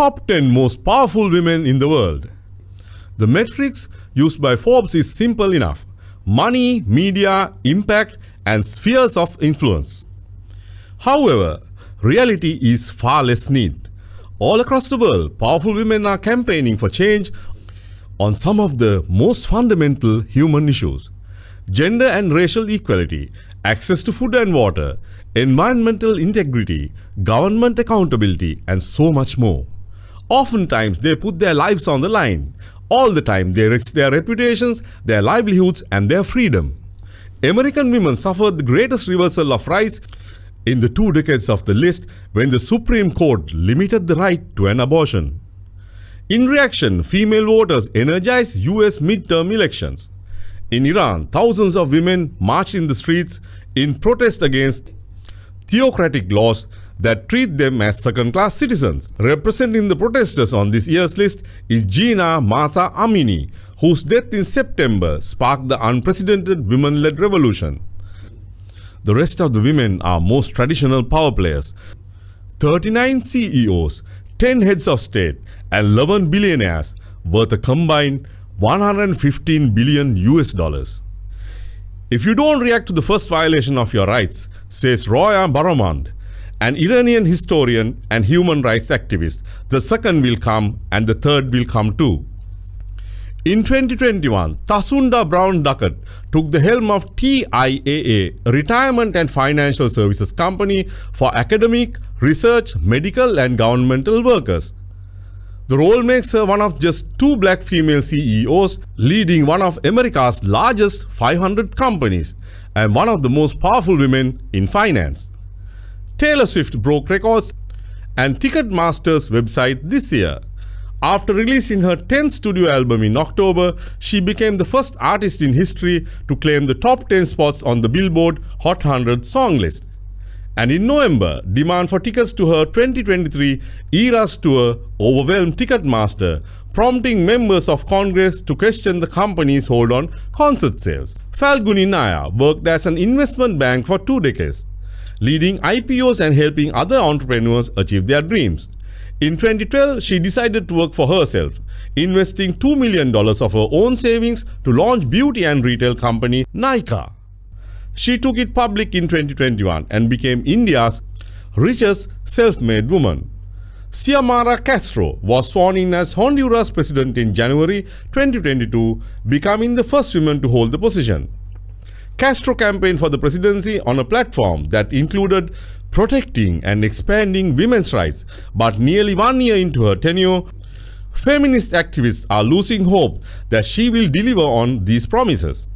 Top 10 most powerful women in the world. The metrics used by Forbes is simple enough: money, media, impact, and spheres of influence. However, reality is far less neat. All across the world, powerful women are campaigning for change on some of the most fundamental human issues: gender and racial equality, access to food and water, environmental integrity, government accountability, and so much more. Oftentimes, they put their lives on the line. All the time, they risk their reputations, their livelihoods, and their freedom. American women suffered the greatest reversal of rights in the 2 decades of the list when the Supreme Court limited the right to an abortion. In reaction, female voters energized US midterm elections. In Iran, thousands of women marched in the streets in protest against theocratic laws that treat them as second-class citizens. Representing the protesters on this year's list is Gina Mahsa Amini, whose death in September sparked the unprecedented women-led revolution. The rest of the women are most traditional power players: 39 CEOs, 10 heads of state, and 11 billionaires worth a combined $115 billion US. If you don't react to the first violation of your rights, says Roya Baramand, an Iranian historian and human rights activist, the second will come and the third will come too. In 2021, Tasunda Brown Duckett took the helm of TIAA, a retirement and financial services company for academic, research, medical, and governmental workers. The role makes her one of just 2 black female CEOs, leading one of America's largest 500 companies and one of the most powerful women in finance. Taylor Swift broke records and Ticketmaster's website this year. After releasing her 10th studio album in October, she became the first artist in history to claim the top 10 spots on the Billboard Hot 100 song list. And in November, demand for tickets to her 2023 Eras Tour overwhelmed Ticketmaster, prompting members of Congress to question the company's hold on concert sales. Falguni Naya worked as an investment bank for 2 decades, leading IPOs and helping other entrepreneurs achieve their dreams. In 2012, she decided to work for herself, investing $2 million of her own savings to launch beauty and retail company Nykaa. She took it public in 2021 and became India's richest self-made woman. Xiomara Castro was sworn in as Honduras president in January 2022, becoming the first woman to hold the position. Castro campaigned for the presidency on a platform that included protecting and expanding women's rights, but nearly 1 year into her tenure, feminist activists are losing hope that she will deliver on these promises.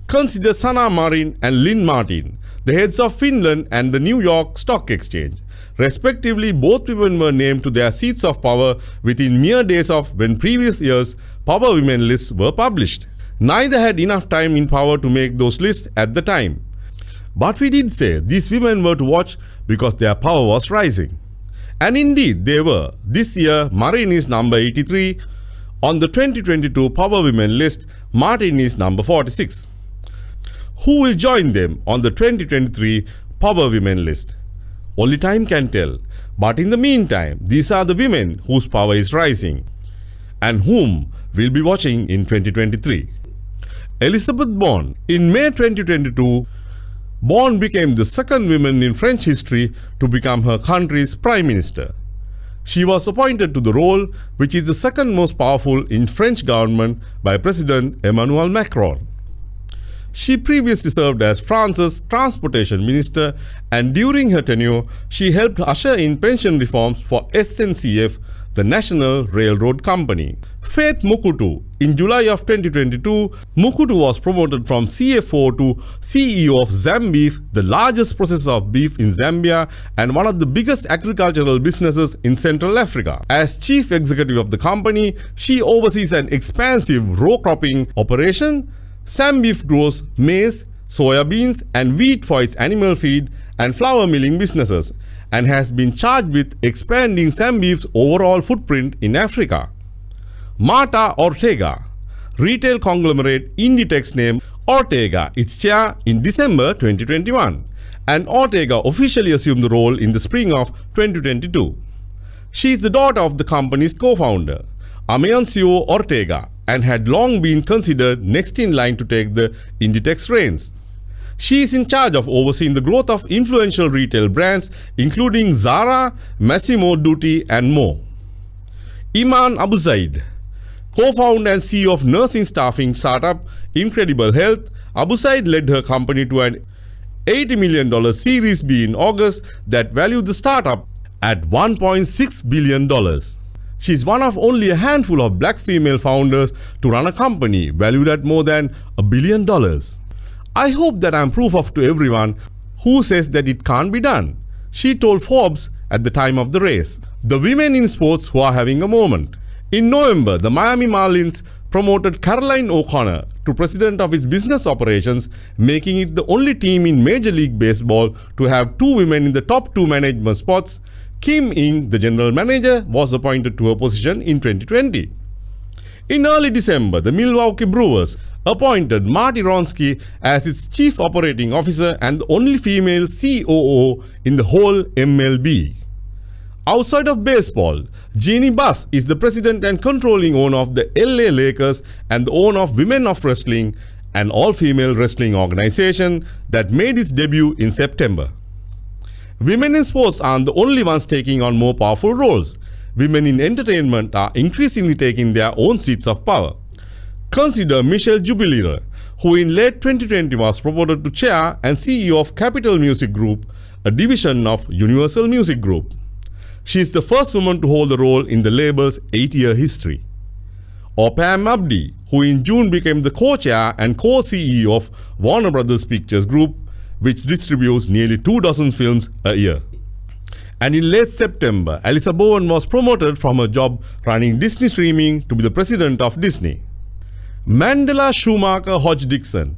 Consider Sanna Marin and Lynn Martin, the heads of Finland and the New York Stock Exchange. Respectively, both women were named to their seats of power within mere days of when previous years' Power Women lists were published. Neither had enough time in power to make those lists at the time. But we did say these women were to watch because their power was rising. And indeed they were. This year, Marin is number 83. On the 2022 Power Women list, Martin is number 46. Who will join them on the 2023 Power Women list? Only time can tell. But in the meantime, these are the women whose power is rising and whom we'll be watching in 2023. Elizabeth Borne. In May 2022, Borne became the second woman in French history to become her country's prime minister. She was appointed to the role, which is the second most powerful in French government by President Emmanuel Macron. She previously served as France's transportation minister, and during her tenure, she helped usher in pension reforms for SNCF, the National Railroad Company. Faith Mukutu. In July of 2022, Mukutu was promoted from CFO to CEO of Zambeef, the largest processor of beef in Zambia and one of the biggest agricultural businesses in Central Africa. As chief executive of the company, she oversees an expansive row cropping operation. Zambeef grows maize, soya beans, and wheat for its animal feed and flour milling businesses, and has been charged with expanding Zambeef's overall footprint in Africa. Marta Ortega. Retail conglomerate Inditex named Ortega its chair in December 2021, and Ortega officially assumed the role in the spring of 2022. She is the daughter of the company's co-founder, Amancio Ortega, and had long been considered next in line to take the Inditex reins. She is in charge of overseeing the growth of influential retail brands including Zara, Massimo Dutti, and more. Iman Abu Zaid, co-founder and CEO of nursing staffing startup Incredible Health, Abu Zaid led her company to an $80 million Series B in August that valued the startup at $1.6 billion. She is one of only a handful of black female founders to run a company valued at more than $1 billion. I hope that I am proof of to everyone who says that it can't be done, she told Forbes at the time of the race. The women in sports who are having a moment. In November, the Miami Marlins promoted Caroline O'Connor to president of its business operations, making it the only team in Major League Baseball to have two women in the top two management spots. Kim Ng, the general manager, was appointed to her position in 2020. In early December, the Milwaukee Brewers appointed Marty Wronski as its chief operating officer and the only female COO in the whole MLB. Outside of baseball, Jeannie Buss is the president and controlling owner of the LA Lakers and the owner of Women of Wrestling, an all-female wrestling organization that made its debut in September. Women in sports aren't the only ones taking on more powerful roles. Women in entertainment are increasingly taking their own seats of power. Consider Michelle Jubileer, who in late 2020 was promoted to chair and CEO of Capitol Music Group, a division of Universal Music Group. She is the first woman to hold the role in the label's 8-year history. Or Pam Abdi, who in June became the co-chair and co-CEO of Warner Brothers Pictures Group, which distributes nearly 24 films a year. And in late September, Alyssa Bowen was promoted from her job running Disney Streaming to be the president of Disney. Mandela Schumacher Hodge Dixon.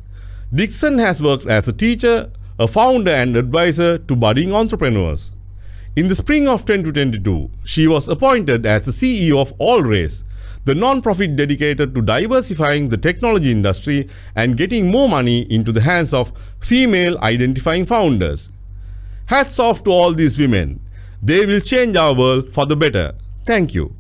Dixon has worked as a teacher, a founder and advisor to budding entrepreneurs. In the spring of 2022, she was appointed as the CEO of All Race, the non-profit dedicated to diversifying the technology industry and getting more money into the hands of female identifying founders. Hats off to all these women. They will change our world for the better. Thank you.